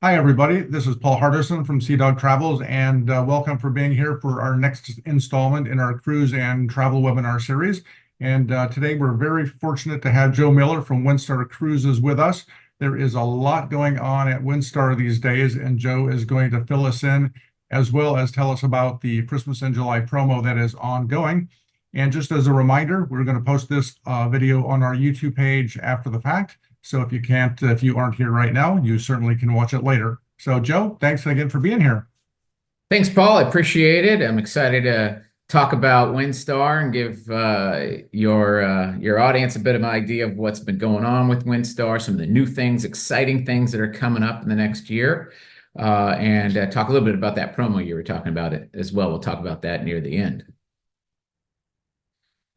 Hi, everybody. This is Paul Hardison from Seadog Travels, and welcome for being here for our next installment in our cruise and travel webinar series. And today we're very fortunate to have Joe Miller from Windstar Cruises with us. There is a lot going on at Windstar these days, and Joe is going to fill us in as well as tell us about the Christmas in July promo that is ongoing. And just as a reminder, we're going to post this video on our YouTube page after the fact. So if you aren't here right now, you certainly can watch it later. So Joe, thanks again for being here. Thanks, Paul. I appreciate it. I'm excited to talk about Windstar and give your audience a bit of an idea of what's been going on with Windstar, some of the new things, exciting things that are coming up in the next year, and talk a little bit about that promo you were talking about it as well. We'll talk about that near the end.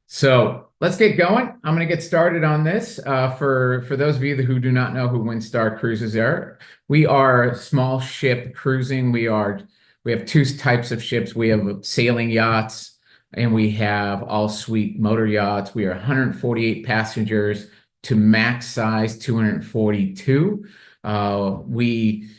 So let's get going. I'm going to get started on this. For those of you who do not know who Windstar Cruises are, we are small ship cruising. We have two types of ships. We have sailing yachts and we have all suite motor yachts. We are 148 passengers to max size 242. We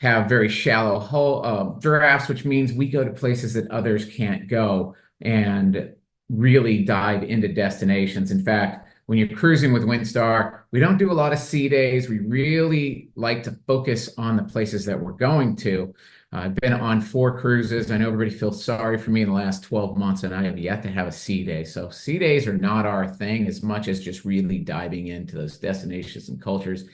have very shallow hull drafts, which means we go to places that others can't go and really dive into destinations. In fact, when you're cruising with Windstar, we don't do a lot of sea days. We really like to focus on the places that we're going to. I've been on 4 cruises. I know everybody feels sorry for me in the last 12 months, and I have yet to have a sea day. So sea days are not our thing as much as just really diving into those destinations and cultures,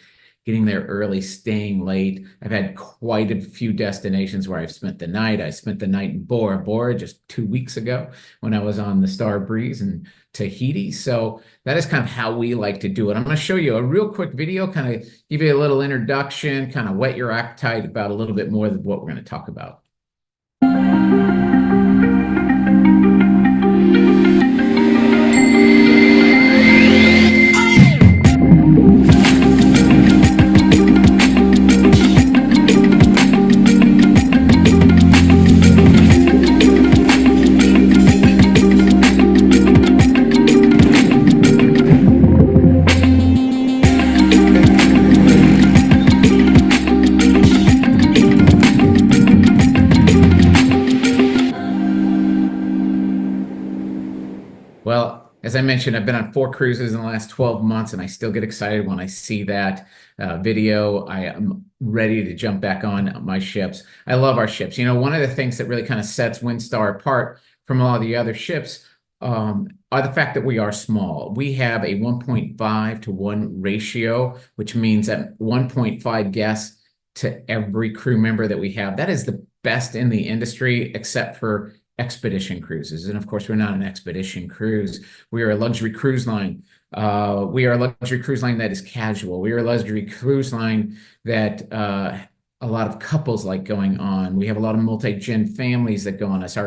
getting there early, staying late. I've had quite a few destinations where I've spent the night. I spent the night in Bora Bora just 2 weeks ago when I was on the Star Breeze in Tahiti. So that is kind of how we like to do it. I'm going to show you a real quick video, kind of give you a little introduction, kind of whet your appetite about a little bit more of what we're going to talk about. Well, as I mentioned, I've been on 4 cruises in the last 12 months, and I still get excited when I see that video. I am ready to jump back on my ships. I love our ships. You know, one of the things that really kind of sets Windstar apart from a lot of the other ships are the fact that we are small. We have a 1.5 to 1 ratio, which means that 1.5 guests to every crew member that we have. That is the best in the industry, except for expedition cruises. And of course, we're not an expedition cruise. We are a luxury cruise line. We are a luxury cruise line that is casual. We are a luxury cruise line that a lot of couples like going on. We have a lot of multi-gen families that go on us.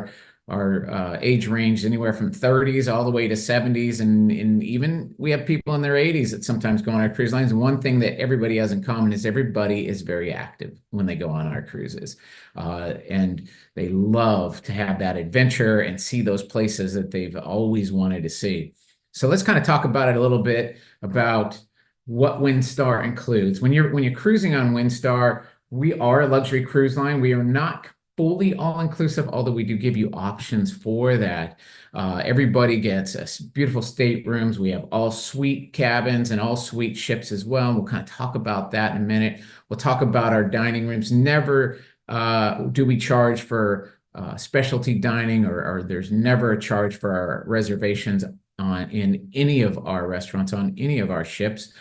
Our age range anywhere from 30s all the way to 70s, and even we have people in their 80s that sometimes go on our cruise lines. And one thing that everybody has in common is everybody is very active when they go on our cruises, and they love to have that adventure and see those places that they've always wanted to see. So let's kind of talk about it a little bit about what Windstar includes. When you're cruising on Windstar, we are a luxury cruise line. We are not fully all-inclusive, although we do give you options for that. Everybody gets beautiful staterooms. We have all-suite cabins and all-suite ships as well. We'll kind of talk about that in a minute. We'll talk about our dining rooms. Never do we charge for specialty dining, or there's never a charge for our reservations in any of our restaurants on any of our ships.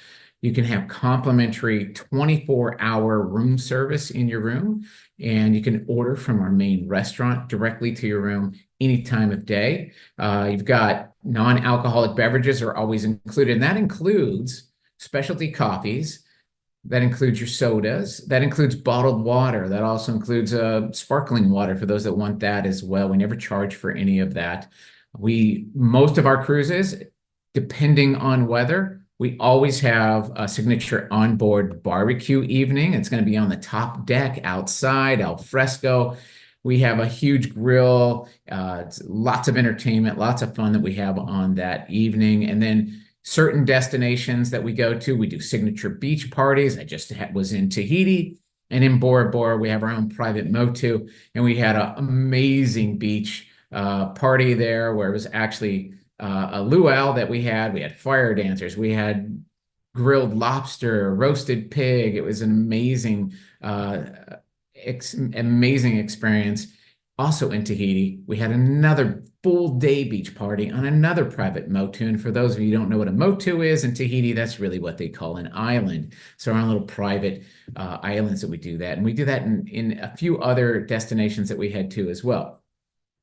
You can have complimentary 24-hour room service in your room, and you can order from our main restaurant directly to your room any time of day. You've got non-alcoholic beverages are always included, and that includes specialty coffees. That includes your sodas. That includes bottled water. That also includes sparkling water for those that want that as well. We never charge for any of that. Most of our cruises, depending on weather, we always have a signature onboard barbecue evening. It's going to be on the top deck outside, al fresco. We have a huge grill, lots of entertainment, lots of fun that we have on that evening. And then certain destinations that we go to, we do signature beach parties. I just was in Tahiti. And in Bora Bora, we have our own private motu, and we had an amazing beach party there where it was actually a luau that we had. We had fire dancers, we had grilled lobster, roasted pig. It was an amazing experience. Also in Tahiti, we had another full day beach party on another private motu. And for those of you who don't know what a motu is in Tahiti, that's really what they call an island. So our own little private islands that we do that. And we do that in a few other destinations that we head to as well.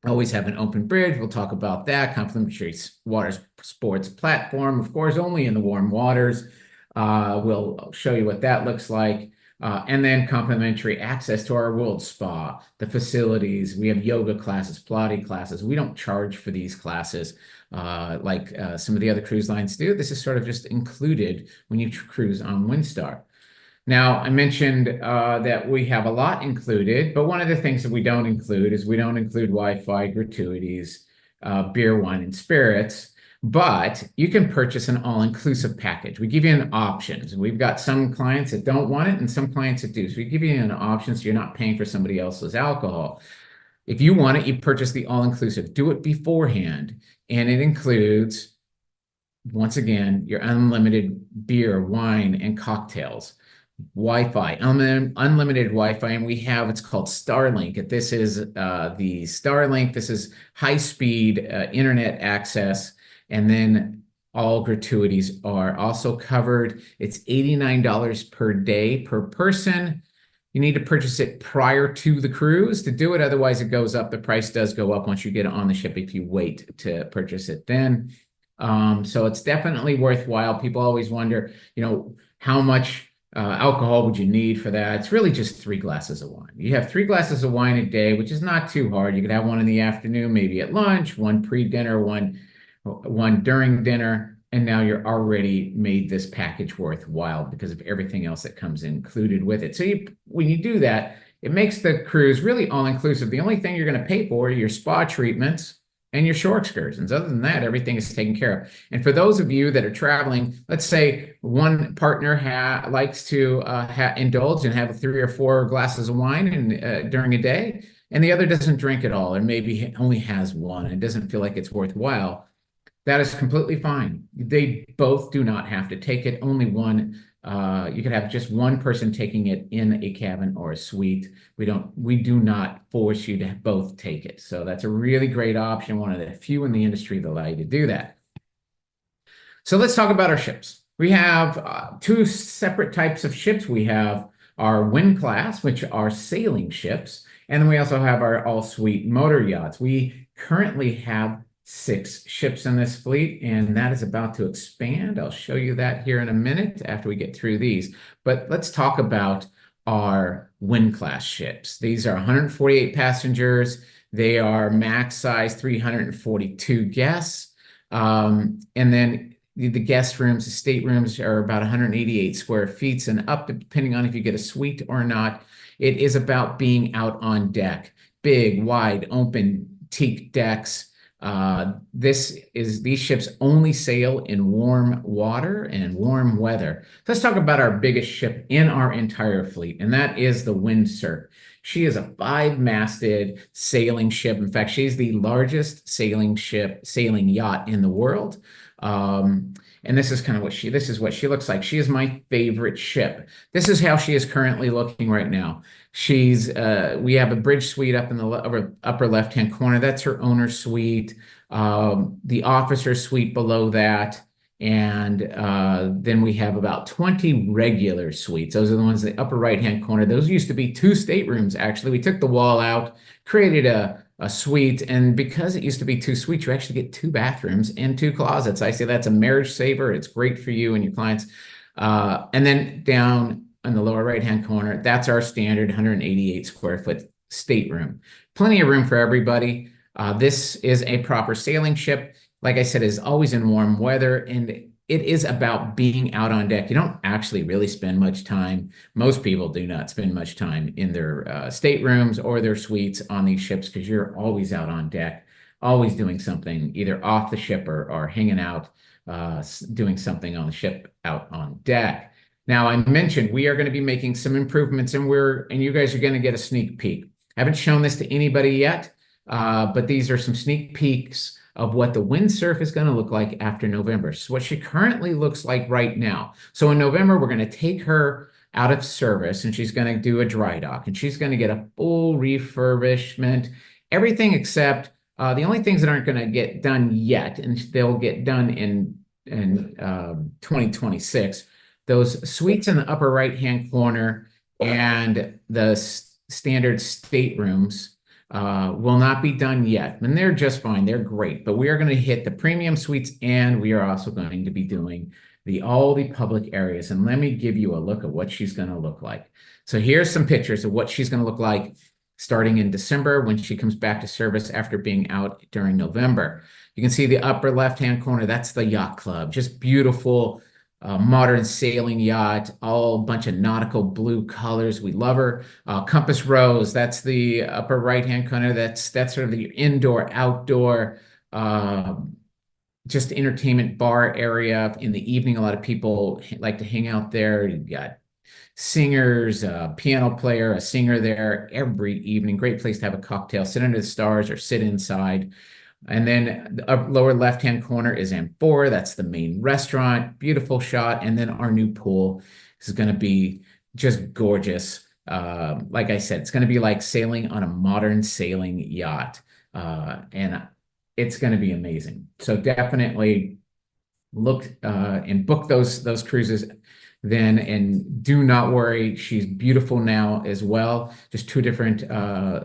Always have an open bridge. We'll talk about that. Complimentary water sports platform, of course, only in the warm waters. We'll show you what that looks like. And then complimentary access to our world spa, the facilities. We have yoga classes, Pilates classes. We don't charge for these classes like some of the other cruise lines do. This is sort of just included when you cruise on Windstar. Now, I mentioned that we have a lot included, but one of the things that we don't include is we don't include Wi-Fi, gratuities, beer, wine, and spirits. But you can purchase an all-inclusive package. We give you an options. We've got some clients that don't want it and some clients that do. So we give you an option so you're not paying for somebody else's alcohol. If you want it, you purchase the all-inclusive. Do it beforehand. And it includes, once again, your unlimited beer, wine, and cocktails. Wi-Fi, unlimited Wi-Fi, and we have what's called Starlink. This is the Starlink. This is high-speed internet access. And then all gratuities are also covered. It's $89 per day per person. You need to purchase it prior to the cruise to do it. Otherwise, it goes up. The price does go up once you get it on the ship if you wait to purchase it then. So it's definitely worthwhile. People always wonder, how much alcohol would you need for that? It's really just 3 glasses of wine. You have 3 glasses of wine a day, which is not too hard. You could have one in the afternoon, maybe at lunch, one pre-dinner, one during dinner, and now you're already made this package worthwhile because of everything else that comes included with it. So when you do that, it makes the cruise really all-inclusive. The only thing you're going to pay for are your spa treatments and your shore excursions. Other than that, everything is taken care of. And for those of you that are traveling, let's say one partner likes to indulge and have 3 or 4 glasses of wine during a day, and the other doesn't drink at all, or maybe only has one and doesn't feel like it's worthwhile. That is completely fine. They both do not have to take it. Only one. You could have just one person taking it in a cabin or a suite. We do not force you to both take it. So that's a really great option. One of the few in the industry that allow you to do that. So let's talk about our ships. We have 2 separate types of ships. We have our wind class, which are sailing ships. And then we also have our all-suite motor yachts. We currently have 6 ships in this fleet, and that is about to expand. I'll show you that here in a minute after we get through these. But let's talk about our wind class ships. These are 148 passengers. They are max size 342 guests. And then the guest rooms, the staterooms are about 188 square feet and up, depending on if you get a suite or not. It is about being out on deck. Big, wide, open teak decks. These ships only sail in warm water and warm weather. Let's talk about our biggest ship in our entire fleet, and that is the Windstar. She is a 5-masted sailing ship. In fact, she's the largest sailing yacht in the world. And this is kind of what she looks like. She is my favorite ship. This is how she is currently looking right now. We have a bridge suite up in the upper left-hand corner. That's her owner's suite. The officer suite below that. And then we have about 20 regular suites. Those are the ones in the upper right-hand corner. Those used to be 2 staterooms, actually. We took the wall out, created a suite, and because it used to be 2 suites, you actually get 2 bathrooms and 2 closets. I say that's a marriage saver. It's great for you and your clients. And then down in the lower right-hand corner, that's our standard 188 square foot stateroom. Plenty of room for everybody. This is a proper sailing ship. Like I said, is always in warm weather, and it is about being out on deck. You don't actually really spend much time. Most people do not spend much time in their staterooms or their suites on these ships because you're always out on deck, always doing something, either off the ship or hanging out, doing something on the ship out on deck. Now, I mentioned we are going to be making some improvements, and you guys are going to get a sneak peek. I haven't shown this to anybody yet, but these are some sneak peeks of what the windsurf is going to look like after November. So what she currently looks like right now. So in November, we're going to take her out of service, and she's going to do a dry dock, and she's going to get a full refurbishment, everything except the only things that aren't going to get done yet, and they'll get done in 2026. Those suites in the upper right-hand corner and the standard staterooms will not be done yet. And they're just fine. They're great. But we are going to hit the premium suites, and we are also going to be doing all the public areas. And let me give you a look at what she's going to look like. So here's some pictures of what she's going to look like starting in December when she comes back to service after being out during November. You can see the upper left-hand corner. That's the yacht club. Just beautiful modern sailing yacht, all a bunch of nautical blue colors. We love her. Compass Rose, that's the upper right-hand corner. That's sort of the indoor, outdoor, just entertainment bar area. In the evening, a lot of people like to hang out there. You've got singers, a piano player, a singer there every evening. Great place to have a cocktail, sit under the stars, or sit inside. And then the lower left-hand corner is Amphora. That's the main restaurant. Beautiful shot. And then our new pool is going to be just gorgeous. Like I said, it's going to be like sailing on a modern sailing yacht. And it's going to be amazing. So definitely look and book those cruises then, and do not worry, she's beautiful now as well. Just two different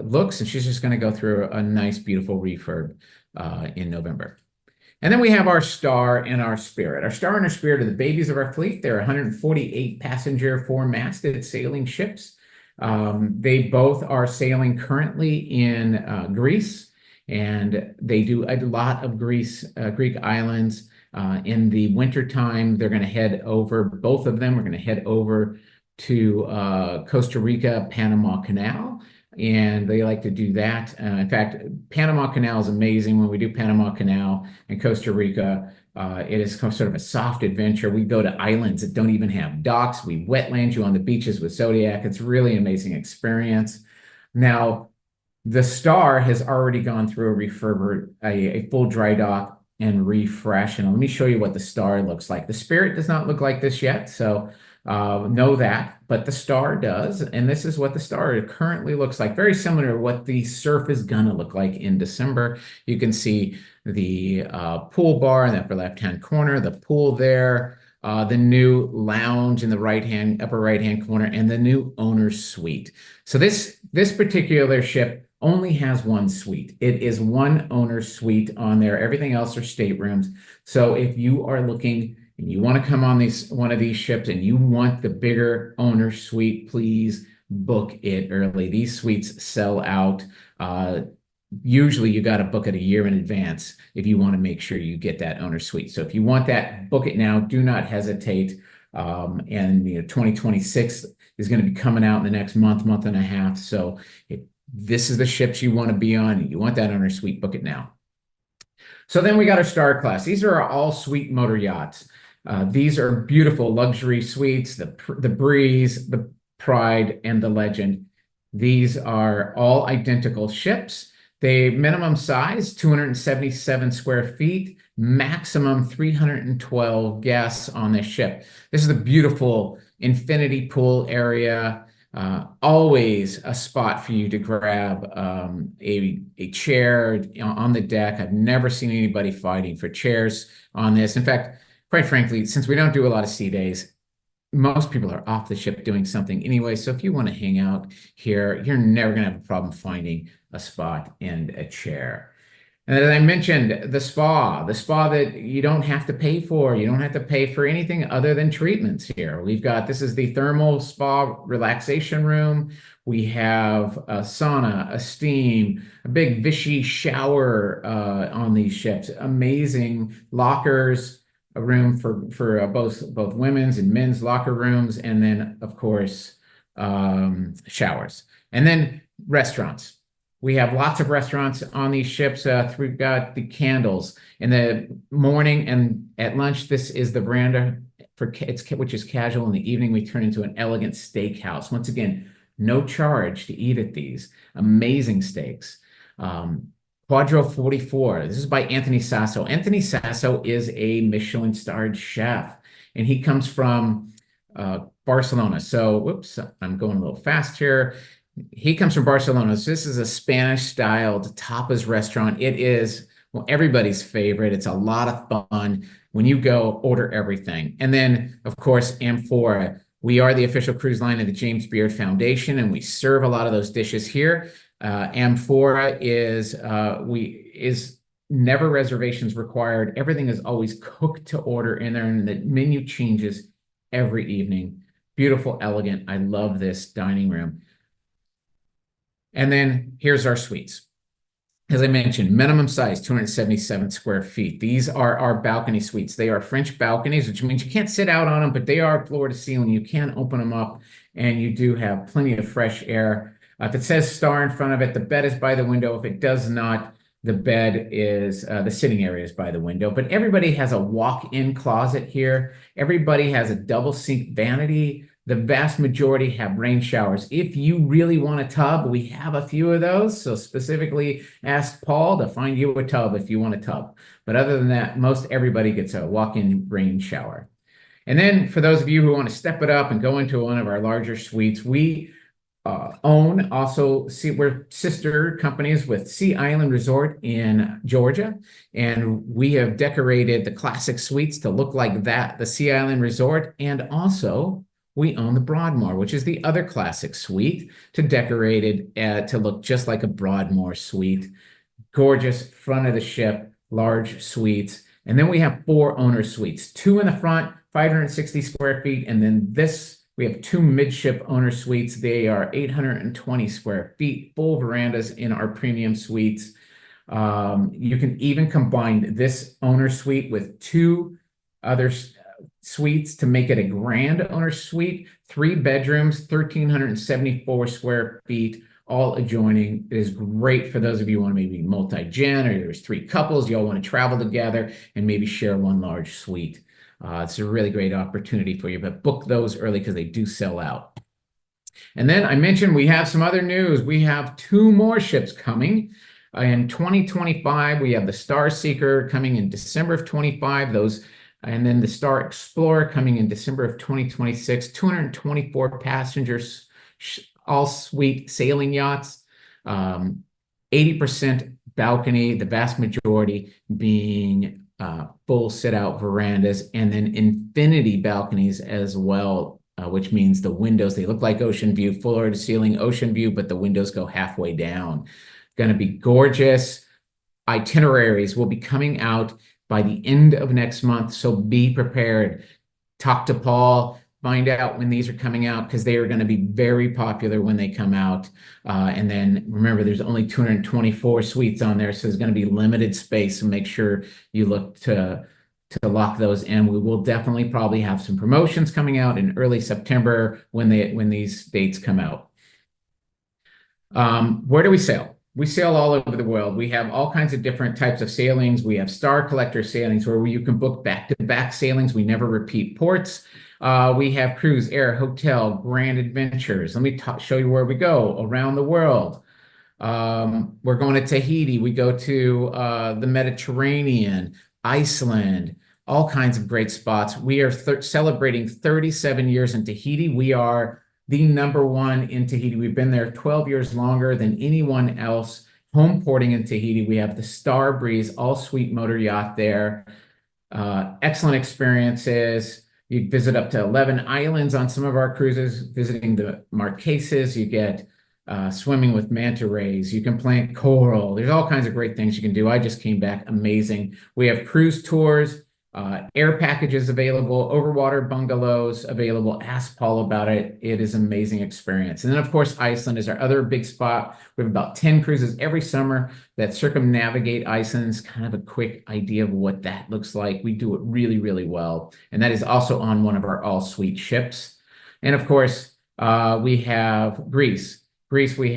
looks, and she's just going to go through a nice, beautiful refurb in November. And then we have our Star and our Spirit. Our Star and our Spirit are the babies of our fleet. They're 148 passenger, 4-masted sailing ships. They both are sailing currently in Greece, and they do a lot of Greek islands. In the wintertime, they're going to head over, both of them are going to head over to Costa Rica, Panama Canal, and they like to do that. In fact, Panama Canal is amazing. When we do Panama Canal and Costa Rica, it is sort of a soft adventure. We go to islands that don't even have docks. We wetland you on the beaches with Zodiac. It's really an amazing experience. Now, the Star has already gone through a full dry dock and refresh. And let me show you what the Star looks like. The Spirit does not look like this yet, so know that, but the Star does. And this is what the Star currently looks like. Very similar to what the Surf is gonna look like in December. You can see the pool bar in the upper left-hand corner, the pool there, the new lounge in the upper right-hand corner, and the new owner's suite. So this particular ship only has one suite. It is one owner's suite on there. Everything else are staterooms. So if you are looking and you want to come on one of these ships and you want the bigger owner's suite, please book it early. These suites sell out. Usually you got to book it a year in advance if you want to make sure you get that owner's suite. So if you want that, book it now. Do not hesitate. And 2026 is going to be coming out in the next month and a half. So if this is the ships you want to be on, and you want that owner's suite, book it now. So then we got our Star class. These are our all-suite motor yachts. These are beautiful luxury suites, the Breeze, the Pride, and the Legend. These are all identical ships. They minimum size, 277 square feet, maximum 312 guests on this ship. This is a beautiful infinity pool area. Always a spot for you to grab a chair on the deck. I've never seen anybody fighting for chairs on this. In fact, quite frankly, since we don't do a lot of sea days, most people are off the ship doing something anyway. So if you want to hang out here, you're never going to have a problem finding a spot and a chair. And as I mentioned, the spa that you don't have to pay for. You don't have to pay for anything other than treatments here. This is the thermal spa relaxation room. We have a sauna, a steam, a big Vichy shower on these ships. Amazing lockers, a room for both women's and men's locker rooms, and then, of course, showers. And then restaurants. We have lots of restaurants on these ships. We've got the candles in the morning and at lunch. This is the veranda which is casual. In the evening, we turn into an elegant steakhouse. Once again, no charge to eat at these. Amazing steaks. Quadro 44. This is by Anthony Sasso. Anthony Sasso is a Michelin-starred chef, and he comes from Barcelona. So, whoops, I'm going a little fast here. He comes from Barcelona. So this is a Spanish-styled tapas restaurant. It is, well, everybody's favorite. It's a lot of fun. When you go, order everything. And then, of course, Amphora. We are the official cruise line of the James Beard Foundation, and we serve a lot of those dishes here. Amphora is never reservations required. Everything is always cooked to order in there, and the menu changes every evening. Beautiful, elegant. I love this dining room. And then here's our suites. As I mentioned, minimum size, 277 square feet. These are our balcony suites. They are French balconies, which means you can't sit out on them, but they are floor to ceiling. You can open them up, and you do have plenty of fresh air. If it says star in front of it, the bed is by the window. If it does not, the bed is, the sitting area is by the window. But everybody has a walk-in closet here. Everybody has a double sink vanity. The vast majority have rain showers. If you really want a tub, we have a few of those. So specifically ask Paul to find you a tub if you want a tub. But other than that, most everybody gets a walk-in rain shower. And then for those of you who want to step it up and go into one of our larger suites, we we're sister companies with Sea Island Resort in Georgia, and we have decorated the classic suites to look like that, the Sea Island Resort, and also we own the Broadmoor, which is the other classic suite, to decorate it to look just like a Broadmoor suite. Gorgeous front of the ship, large suites. And then we have 4 owner suites, 2 in the front, 560 square feet. And then we have 2 midship owner suites. They are 820 square feet, full verandas in our premium suites. You can even combine this owner suite with 2 other suites to make it a grand owner suite. 3 bedrooms, 1,374 square feet, all adjoining. It is great for those of you who want to maybe multi-gen, or there's 3 couples, you all want to travel together and maybe share one large suite. It's a really great opportunity for you, but book those early because they do sell out. And then I mentioned we have some other news. We have 2 more ships coming. In 2025, we have the Star Seeker coming in December of 25. And then the Star Explorer coming in December of 2026, 224 passengers, all suite sailing yachts, 80% balcony, the vast majority being full sit-out verandas, and then infinity balconies as well, which means the windows, they look like ocean view, floor to ceiling ocean view, but the windows go halfway down. Going to be gorgeous. Itineraries will be coming out by the end of next month, so be prepared. Talk to Paul, find out when these are coming out, because they are going to be very popular when they come out. And then remember, there's only 224 suites on there, so there's going to be limited space, so make sure you look to lock those in. We will definitely probably have some promotions coming out in early September when these dates come out. Where do we sail? We sail all over the world. We have all kinds of different types of sailings. We have Star Collector sailings where you can book back-to-back sailings. We never repeat ports. We have cruise, air, hotel, grand adventures. Let me show you where we go around the world. We're going to Tahiti. We go to the Mediterranean, Iceland, all kinds of great spots. We are celebrating 37 years in Tahiti. We are the #1 in Tahiti. We've been there 12 years longer than anyone else. Home porting in Tahiti. We have the Star Breeze all-suite motor yacht there. Excellent experiences. You visit up to 11 islands on some of our cruises, visiting the Marquesas. You get swimming with manta rays. You can plant coral. There's all kinds of great things you can do. I just came back. Amazing. We have cruise tours, air packages available, overwater bungalows available. Ask Paul about it. It is an amazing experience. And then, of course, Iceland is our other big spot. We have about 10 cruises every summer that circumnavigate Iceland. It's kind of a quick idea of what that looks like. We do it really, really well. And that is also on one of our all-suite ships. And, of course, we have Greece. Greece, we've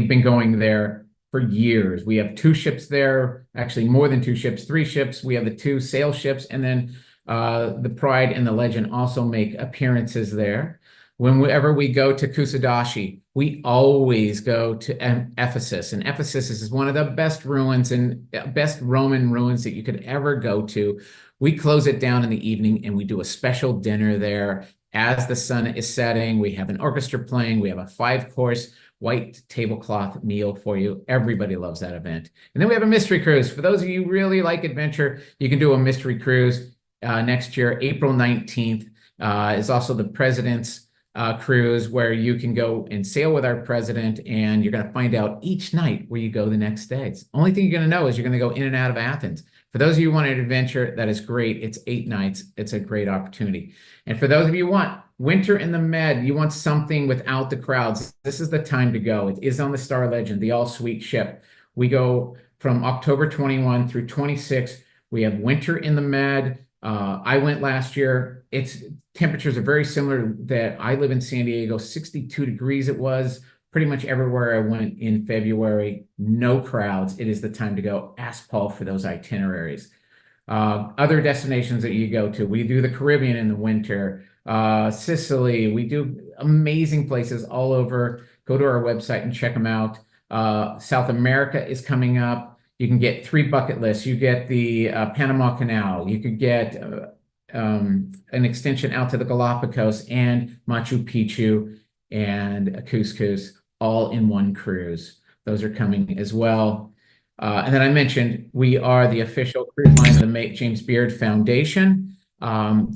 been going there for years. We have 2 ships there, actually more than 2 ships, 3 ships. We have the 2 sail ships, and then the Pride and the Legend also make appearances there. Whenever we go to Kusadashi, we always go to Ephesus, and Ephesus is one of the best ruins and best Roman ruins that you could ever go to. We close it down in the evening, and we do a special dinner there as the sun is setting. We have an orchestra playing. We have a 5-course white tablecloth meal for you. Everybody loves that event. And then we have a mystery cruise. For those of you who really like adventure, you can do a mystery cruise next year. April 19th is also the President's cruise, where you can go and sail with our president, and you're going to find out each night where you go the next day. It's the only thing you're going to know is you're going to go in and out of Athens. For those of you who want an adventure, that is great. It's 8 nights. It's a great opportunity. And for those of you who want winter in the Med, you want something without the crowds, this is the time to go. It is on the Star Legend, the all-suite ship. We go from October 21 through 26. We have winter in the Med. I went last year. Temperatures are very similar. That I live in San Diego, 62 degrees it was pretty much everywhere I went in February. No crowds. It is the time to go. Ask Paul for those itineraries. Other destinations that you go to, we do the Caribbean in the winter, Sicily. We do amazing places all over. Go to our website and check them out. South America is coming up. You can get 3 bucket lists. You get the Panama Canal. You could get an extension out to the Galapagos and Machu Picchu and Cuscus all in one cruise. Those are coming as well. And then I mentioned we are the official cruise line of the James Beard Foundation.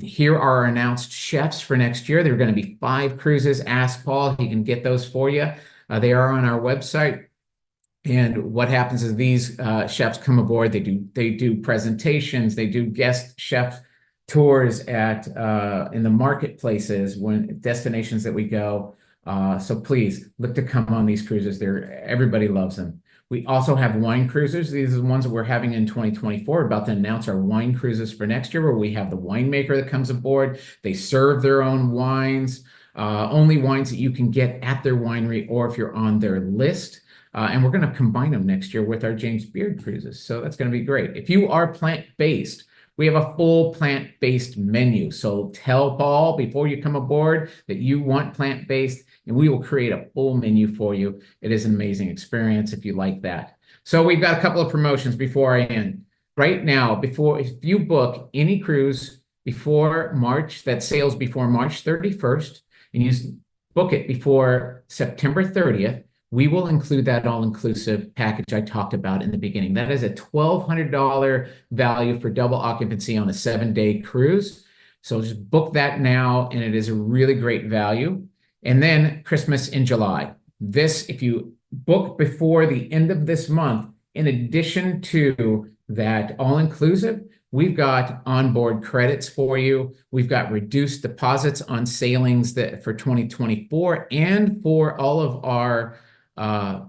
Here are our announced chefs for next year. There are going to be 5 cruises. Ask Paul. He can get those for you. They are on our website. And what happens is these chefs come aboard. They do presentations. They do guest chef tours at in the marketplaces, when destinations that we go. So please look to come on these cruises. Everybody loves them. We also have wine cruises. These are the ones that we're having in 2024. We're about to announce our wine cruises for next year, where we have the winemaker that comes aboard. They serve their own wines, only wines that you can get at their winery or if you're on their list. And we're going to combine them next year with our James Beard cruises. So that's going to be great. If you are plant-based, we have a full plant-based menu. So tell Paul before you come aboard that you want plant-based, and we will create a full menu for you. It is an amazing experience if you like that. So we've got a couple of promotions before I end. Right now, if you book any cruise before March, that sails before March 31st, and you book it before September 30th, we will include that all-inclusive package I talked about in the beginning. That is a $1,200 value for double occupancy on a 7-day cruise. So just book that now, and it is a really great value. And then Christmas in July. If you book before the end of this month, in addition to that all-inclusive, we've got onboard credits for you. We've got reduced deposits on sailings for 2024 and for all of our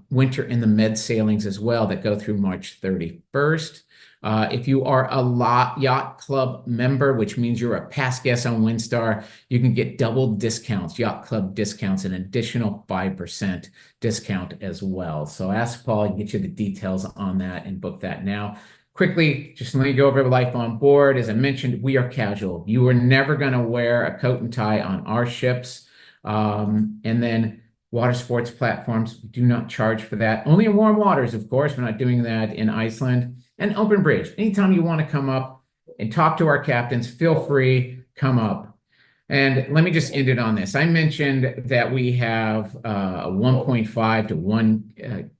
winter in the Med sailings as well that go through March 31st. If you are a Yacht Club member, which means you're a past guest on Windstar, you can get double discounts, Yacht Club discounts, an additional 5% discount as well. So ask Paul and get you the details on that and book that now. Quickly, just let me go over life on board. As I mentioned, we are casual. You are never going to wear a coat and tie on our ships. And then water sports platforms, we do not charge for that. Only in warm waters, of course. We're not doing that in Iceland. And open bridge. Anytime you want to come up and talk to our captains, feel free, come up. And let me just end it on this. I mentioned that we have a 1.5 to 1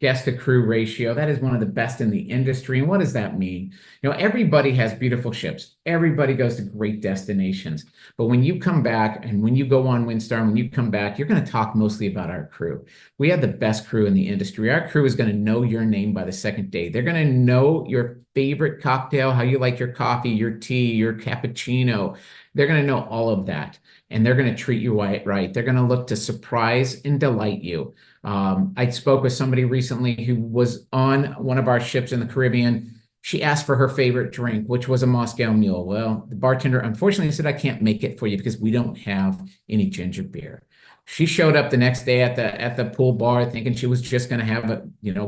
guest to crew ratio. That is one of the best in the industry. And what does that mean? Everybody has beautiful ships. Everybody goes to great destinations. But when you come back and when you go on Windstar, and when you come back, you're going to talk mostly about our crew. We have the best crew in the industry. Our crew is going to know your name by the second day. They're going to know your favorite cocktail, how you like your coffee, your tea, your cappuccino. They're going to know all of that. And they're going to treat you right. They're going to look to surprise and delight you. I spoke with somebody recently who was on one of our ships in the Caribbean. She asked for her favorite drink, which was a Moscow Mule. Well, the bartender unfortunately said, I can't make it for you because we don't have any ginger beer. She showed up the next day at the pool bar thinking she was just going to have a,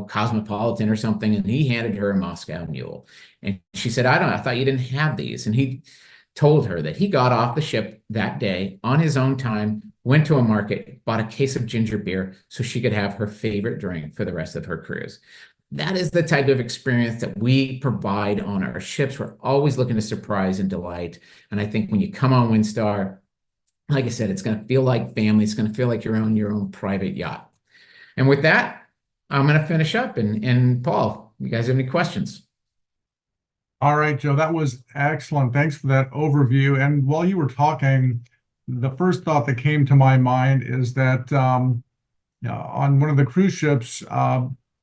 Cosmopolitan or something, and he handed her a Moscow Mule. And she said, I thought you didn't have these. And he told her that he got off the ship that day on his own time, went to a market, bought a case of ginger beer so she could have her favorite drink for the rest of her cruise. That is the type of experience that we provide on our ships. We're always looking to surprise and delight. And I think when you come on Windstar, like I said, it's going to feel like family. It's going to feel like you're on your own private yacht. And with that, I'm going to finish up. And Paul, you guys have any questions? All right, Joe, that was excellent. Thanks for that overview. And while you were talking, the first thought that came to my mind is that on one of the cruise ships,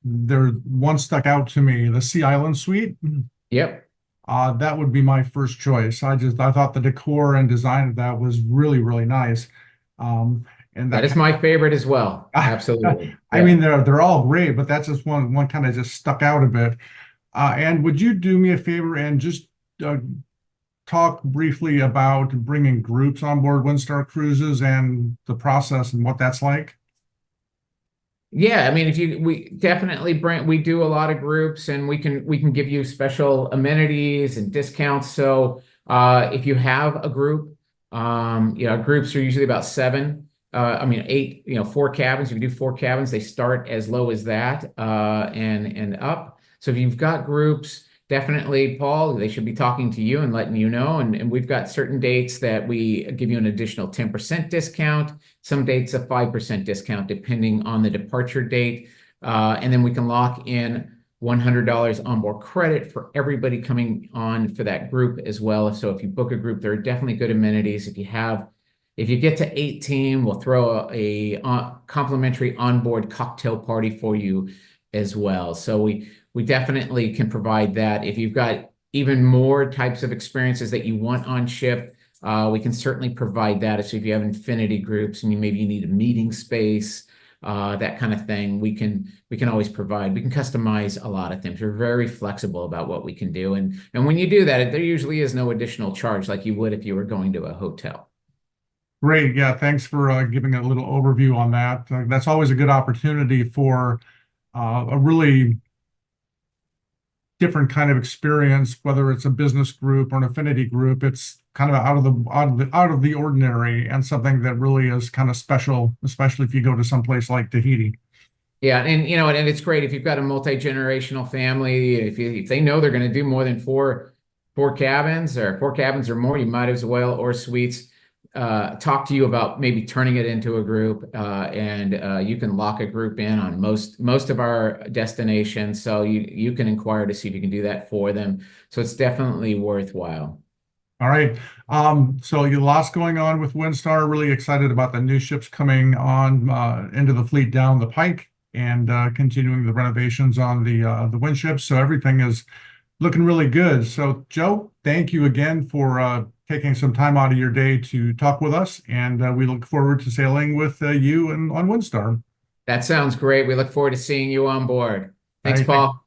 there one stuck out to me, the Sea Island Suite. Yep. That would be my first choice. I thought the decor and design of that was really, really nice. And That is my favorite as well. Absolutely. I Yeah. mean, they're all great, but that's just one kind of just stuck out a bit. And would you do me a favor and just talk briefly about bringing groups on board Windstar Cruises and the process and what that's like? Yeah, I mean, we definitely we do a lot of groups, and we can give you special amenities and discounts. So if you have a group, groups are usually about seven. I mean, eight, four cabins. If you do four cabins, they start as low as that, and up. So if you've got groups, definitely, Paul, they should be talking to you and letting you know. And we've got certain dates that we give you an additional 10% discount, some dates a 5% discount, depending on the departure date. And then we can lock in $100 onboard credit for everybody coming on for that group as well. So if you book a group, there are definitely good amenities. If you get to 18, we'll throw a complimentary onboard cocktail party for you as well. So we definitely can provide that. If you've got even more types of experiences that you want on ship, we can certainly provide that. So if you have infinity groups and maybe you need a meeting space, that kind of thing, we can always provide. We can customize a lot of things. We're very flexible about what we can do. And when you do that, there usually is no additional charge like you would if you were going to a hotel. Great. Yeah, thanks for giving a little overview on that. That's always a good opportunity for a really different kind of experience, whether it's a business group or an affinity group. It's kind of out of the ordinary and something that really is kind of special, especially if you go to someplace like Tahiti. Yeah, and it's great if you've got a multi-generational family. If they know they're going to do more than four cabins or more, you might as well, or suites, talk to you about maybe turning it into a group, and you can lock a group in on most of our destinations. So you can inquire to see if you can do that for them. So it's definitely worthwhile. All right. So you lots going on with Windstar. Really excited about the new ships coming on into the fleet down the pike, and continuing the renovations on the wind ships. So everything is looking really good. So Joe, thank you again for taking some time out of your day to talk with us, and we look forward to sailing with you and on Windstar. That sounds great. We look forward to seeing you on board. All Thanks, right, Paul.